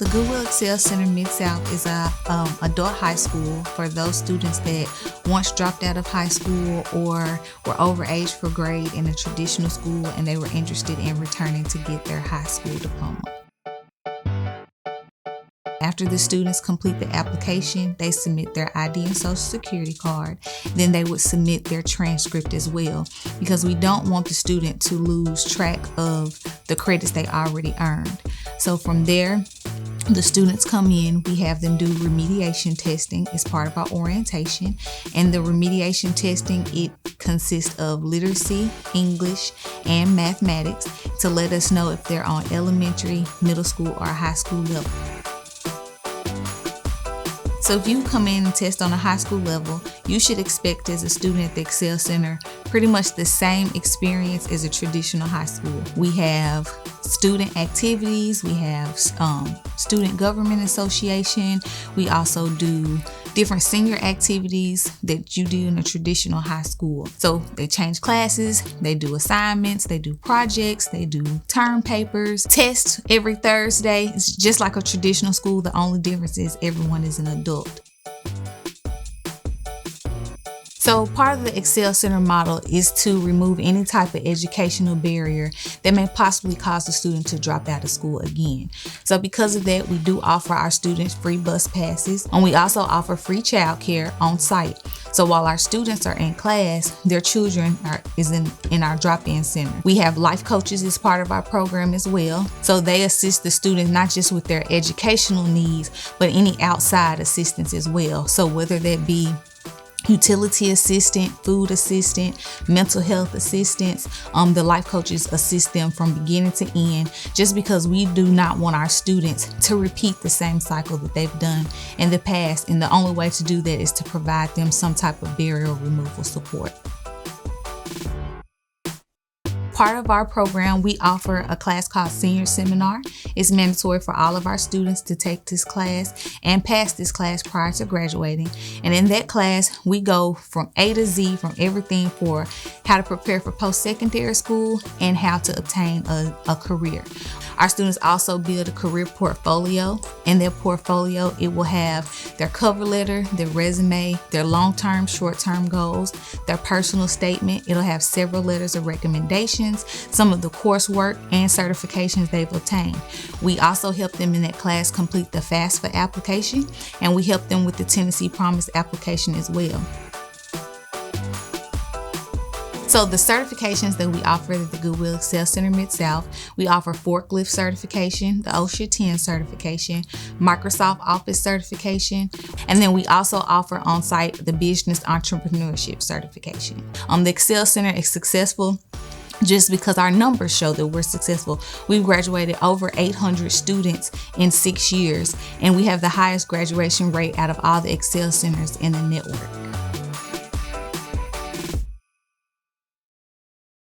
The Goodwill Excel Center Mid-South is a adult high school for those students that once dropped out of high school or were overage for grade in a traditional school and they were interested in returning to get their high school diploma. After the students complete the application, they submit their ID and social security card. Then they would submit their transcript as well, because we don't want the student to lose track of the credits they already earned. So from there, the students come in, we have them do remediation testing as part of our orientation. And the remediation testing, it consists of literacy, English, and mathematics to let us know if they're on elementary, middle school, or high school level. So if you come in and test on a high school level, you should expect as a student at the Excel Center pretty much the same experience as a traditional high school. We have student activities, we have student government association, we also do different senior activities that you do in a traditional high school. So they change classes, they do assignments, they do projects, they do term papers, tests every Thursday. It's just like a traditional school. The only difference is everyone is an adult. So part of the Excel Center model is to remove any type of educational barrier that may possibly cause the student to drop out of school again. So because of that, we do offer our students free bus passes, and we also offer free childcare on site. So while our students are in class, their children is in our drop-in center. We have life coaches as part of our program as well. So they assist the students not just with their educational needs, but any outside assistance as well. So whether that be utility assistant, food assistant, mental health assistance, the life coaches assist them from beginning to end, just because we do not want our students to repeat the same cycle that they've done in the past. And the only way to do that is to provide them some type of barrier removal support. Part of our program, we offer a class called Senior Seminar. It's mandatory for all of our students to take this class and pass this class prior to graduating. And in that class, we go from A to Z, from everything for how to prepare for post-secondary school and how to obtain a career. Our students also build a career portfolio. In their portfolio, it will have their cover letter, their resume, their long-term, short-term goals, their personal statement. It'll have several letters of recommendation, some of the coursework and certifications they've obtained. We also help them in that class complete the FAFSA application, and we help them with the Tennessee Promise application as well. So the certifications that we offer at the Goodwill Excel Center Mid-South, we offer forklift certification, the OSHA 10 certification, Microsoft Office certification, and then we also offer on-site the business entrepreneurship certification. The Excel Center is successful just because our numbers show that we're successful. We've graduated over 800 students in 6 years, and we have the highest graduation rate out of all the Excel Centers in the network.